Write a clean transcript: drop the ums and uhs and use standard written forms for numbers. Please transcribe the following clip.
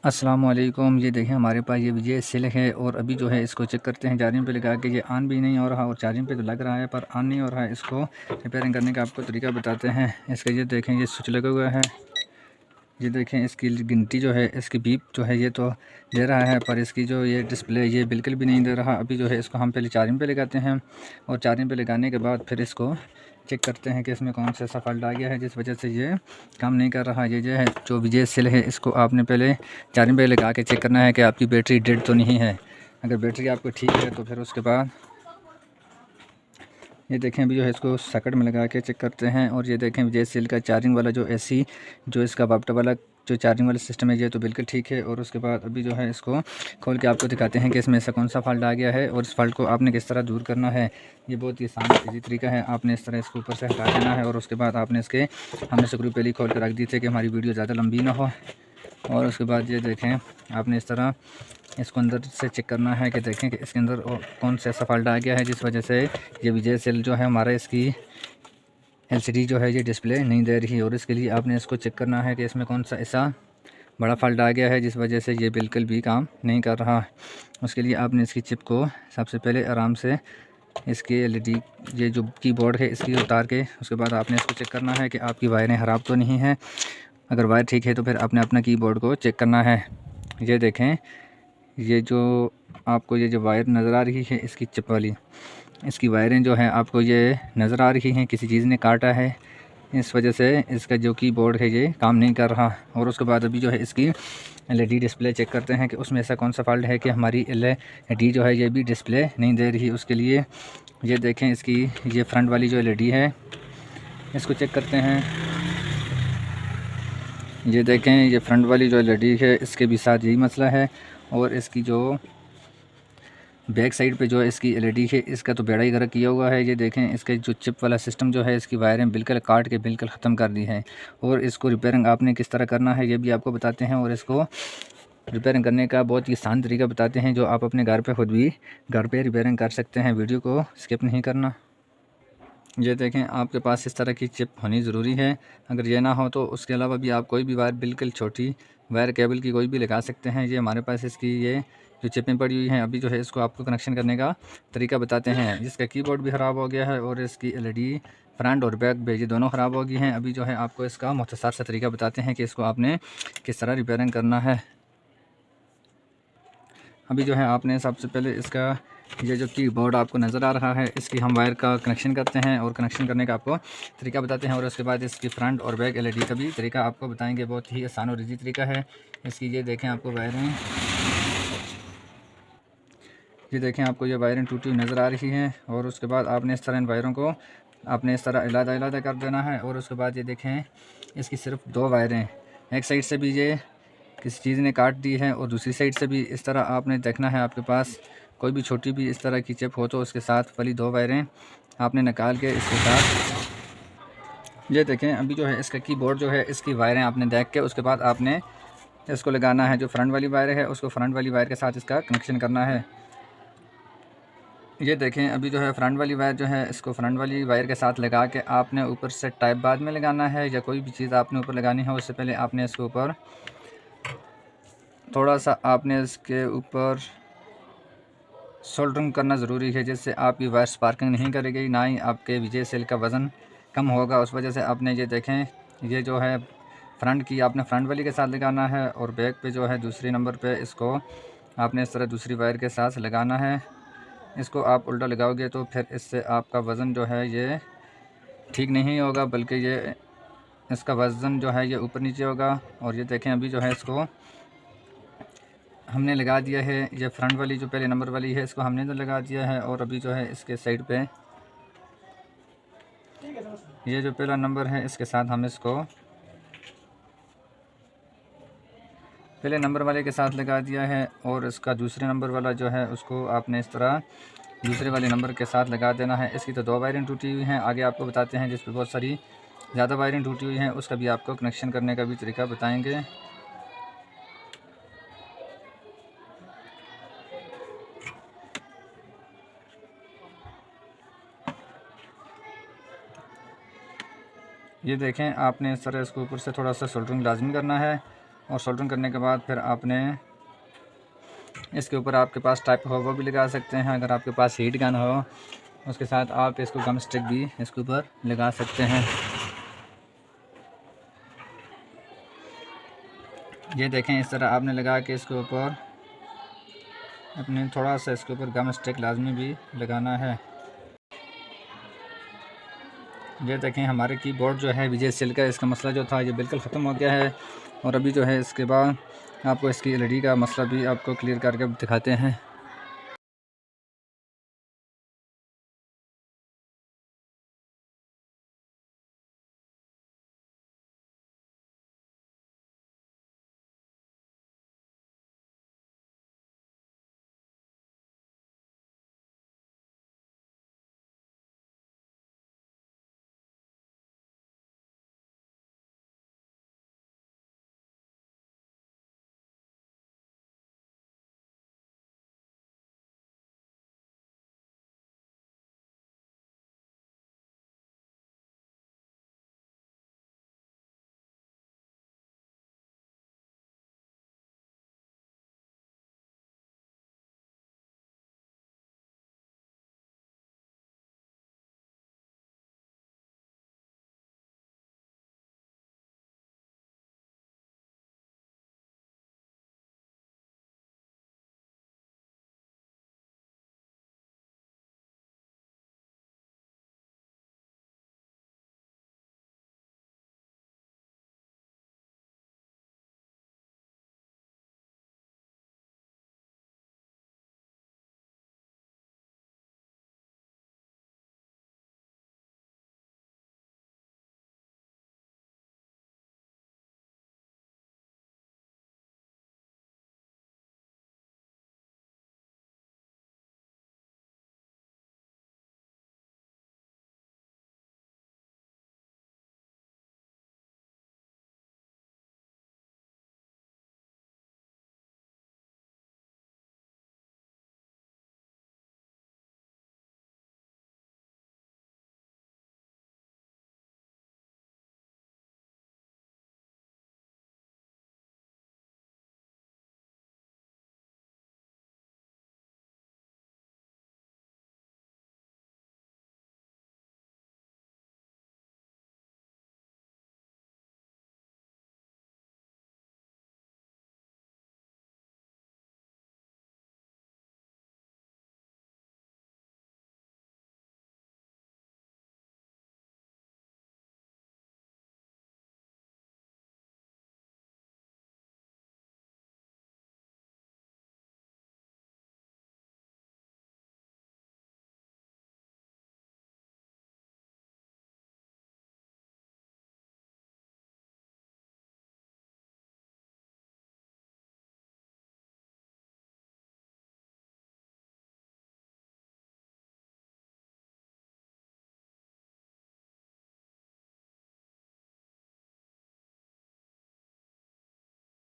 अस्सलामुअलैकुम। ये देखें हमारे पास ये विजय सिल्क है और अभी जो है इसको चेक करते हैं। चार्जिंग पे लगा के ये ऑन भी नहीं हो रहा और चार्जिंग पे तो लग रहा है पर ऑन नहीं हो रहा है। इसको रिपेयरिंग करने का आपको तरीका बताते हैं। इसका ये देखें ये स्विच लगा हुआ है। ये देखें इसकी गिनती जो है, इसकी बीप जो है ये तो दे रहा है पर इसकी जो ये डिस्प्ले ये बिल्कुल भी नहीं दे रहा। अभी जो है इसको हम पहले चार्जिंग पे लगाते हैं और चार्जिंग पे लगाने के बाद फिर इसको चेक करते हैं कि इसमें कौन सा ऐसा फॉल्ट आ गया है जिस वजह से ये काम नहीं कर रहा। ये जो है जो विजय सेल है, इसको आपने पहले चार्जिंग पे लगा के चेक करना है कि आपकी बैटरी डेड तो नहीं है। अगर बैटरी आपको ठीक है तो फिर उसके बाद ये देखें अभी जो है इसको सॉकेट में लगा के चेक करते हैं। और ये देखें विजय सेल का चार्जिंग वाला जो एसी जो इसका वापटा वाला जो चार्जिंग वाला सिस्टम है ये तो बिल्कुल ठीक है। और उसके बाद अभी जो है इसको खोल के आपको दिखाते हैं कि इसमें ऐसा कौन सा फॉल्ट आ गया है और इस फॉल्ट को आपने किस तरह दूर करना है। ये बहुत ही आसान ईजी तरीका है। आपने इस तरह इसको ऊपर से हटा देना है और उसके बाद आपने इसके हमने स्क्रू पहले खोल कर रख दी थी कि हमारी वीडियो ज़्यादा लंबी ना हो। और उसके बाद ये देखें आपने इस तरह इसको अंदर से चेक करना है कि देखें कि इसके अंदर कौन सा ऐसा फॉल्ट आ गया है जिस वजह से ये विजय सेल जो है हमारा इसकी एलसीडी जो है ये डिस्प्ले नहीं दे रही। और इसके लिए आपने इसको चेक करना है कि इसमें कौन सा ऐसा बड़ा फॉल्ट आ गया है जिस वजह से ये बिल्कुल भी काम नहीं कर रहा। उसके लिए आपने इसकी चिप को सबसे पहले आराम से इसकी एलईडी ये जो कीबोर्ड है इसकी उतार के उसके बाद आपने इसको चेक करना है कि आपकी वायरें ख़राब तो नहीं हैं। अगर वायर ठीक है तो फिर आपने अपना कीबोर्ड को चेक करना है। ये देखें ये जो आपको ये जो वायर नज़र आ रही है इसकी चिप वाली, इसकी वायरें जो हैं आपको ये नज़र आ रही हैं किसी चीज़ ने काटा है, इस वजह से इसका जो कीबोर्ड है ये काम नहीं कर रहा। और उसके बाद अभी जो है इसकी एलईडी डिस्प्ले चेक करते हैं कि उसमें ऐसा कौन सा फॉल्ट है कि हमारी एलईडी जो है ये भी डिस्प्ले नहीं दे रही। उसके लिए ये देखें इसकी ये फ्रंट वाली जो एलईडी है इसको चेक करते हैं। ये देखें ये फ्रंट वाली जो एलईडी है इसके भी साथ यही मसला है। और इसकी जो बैक साइड पे जो है इसकी एलईडी है इसका तो बेड़ा ही गर्क किया हुआ है। ये देखें इसके जो चिप वाला सिस्टम जो है इसकी वायरें बिल्कुल काट के बिल्कुल ख़त्म कर दी है। और इसको रिपेयरिंग आपने किस तरह करना है ये भी आपको बताते हैं। और इसको रिपेयरिंग करने का बहुत ही आसान तरीका बताते हैं जो आप अपने घर पे खुद भी घर पे रिपेयरिंग कर सकते हैं। वीडियो को स्किप नहीं करना। ये देखें आपके पास इस तरह की चिप होनी ज़रूरी है। अगर ये ना हो तो उसके अलावा भी आप कोई भी वायर बिल्कुल छोटी वायर केबल की कोई भी लगा सकते हैं। ये हमारे पास इसकी ये जो चिपें पड़ी हुई हैं अभी जो है इसको आपको कनेक्शन करने का तरीका बताते हैं। जिसका कीबोर्ड भी ख़राब हो गया है और इसकी एलईडी फ्रंट और बैक ये दोनों ख़राब हो गई हैं। अभी जो है आपको इसका मुख्तसर सा तरीका बताते हैं कि इसको आपने किस तरह रिपेयरिंग करना है। अभी जो है आपने सबसे पहले इसका ये जो कीबोर्ड आपको नज़र आ रहा है इसकी हम वायर का कनेक्शन करते हैं और कनेक्शन करने का आपको तरीका बताते हैं। और उसके बाद इसकी फ्रंट और बैक एलईडी का भी तरीका आपको बताएंगे। बहुत ही आसान और ईजी तरीका है इसकी। ये देखें आपको वायरें, ये देखें आपको ये वायरें टूटी हुई नज़र आ रही हैं। और उसके बाद आपने इस तरह इन वायरों को आपने इस तरह अलग-अलग कर देना है। और उसके बाद ये देखें इसकी सिर्फ दो वायरें, एक साइड से भी ये किसी चीज़ ने काट दी है और दूसरी साइड से भी इस तरह आपने देखना है। आपके पास कोई भी छोटी भी इस तरह की चिप हो तो उसके साथ वाली दो वायरें आपने निकाल के इसके साथ ये देखें अभी जो है इसका कीबोर्ड जो है इसकी वायरें आपने देख के उसके बाद आपने इसको लगाना है। जो फ्रंट वाली वायर है उसको फ्रंट वाली वायर के साथ इसका कनेक्शन करना है। ये देखें अभी जो है फ्रंट वाली वायर जो है इसको फ्रंट वाली वायर के साथ लगा के आपने ऊपर से टाइप बाद में लगाना है। या कोई भी चीज़ आपने ऊपर लगानी है उससे पहले आपने इसके ऊपर थोड़ा सा आपने इसके ऊपर सोल्डरिंग करना ज़रूरी है जिससे आपकी वायर स्पार्किंग नहीं करेगी, ना ही आपके विजय सेल का वज़न कम होगा। उस वजह से आपने ये देखें ये जो है फ्रंट की आपने फ्रंट वाली के साथ लगाना है और बैक पे जो है दूसरी नंबर पे इसको आपने इस तरह दूसरी वायर के साथ लगाना है। इसको आप उल्टा लगाओगे तो फिर इससे आपका वज़न जो है ये ठीक नहीं होगा बल्कि ये इसका वज़न जो है ये ऊपर नीचे होगा। और ये देखें अभी जो है इसको हमने लगा दिया है। ये फ्रंट वाली जो पहले नंबर वाली है इसको हमने तो लगा दिया है। और अभी जो है इसके साइड पे ये जो पहला नंबर है इसके साथ हम इसको पहले नंबर वाले के साथ लगा दिया है। और इसका दूसरे नंबर वाला जो है उसको आपने इस तरह दूसरे वाले नंबर के साथ लगा देना है। इसकी तो दो वायरें टूटी हुई हैं, आगे आपको बताते हैं जिस पर बहुत सारी ज़्यादा वायरें टूटी हुई हैं उसका भी आपको कनेक्शन करने का भी तरीका बताएँगे। ये देखें आपने इस तरह इसको ऊपर से थोड़ा सा सोल्डरिंग लाजमी करना है। और सोल्डरिंग करने के बाद फिर आपने इसके ऊपर आपके पास टाइप हो वो भी लगा सकते हैं। अगर आपके पास हीट गन हो उसके साथ आप इसको गम स्टिक भी इसके ऊपर लगा सकते हैं। ये देखें, इस तरह आपने लगा के इसके ऊपर अपने थोड़ा सा इसके ऊपर गम स्टिक लाजमी भी लगाना है। ये देखें, हमारे कीबोर्ड जो है विजय सेल का इसका मसला जो था ये बिल्कुल ख़त्म हो गया है। और अभी जो है इसके बाद आपको इसकी LED का मसला भी आपको क्लियर करके दिखाते हैं।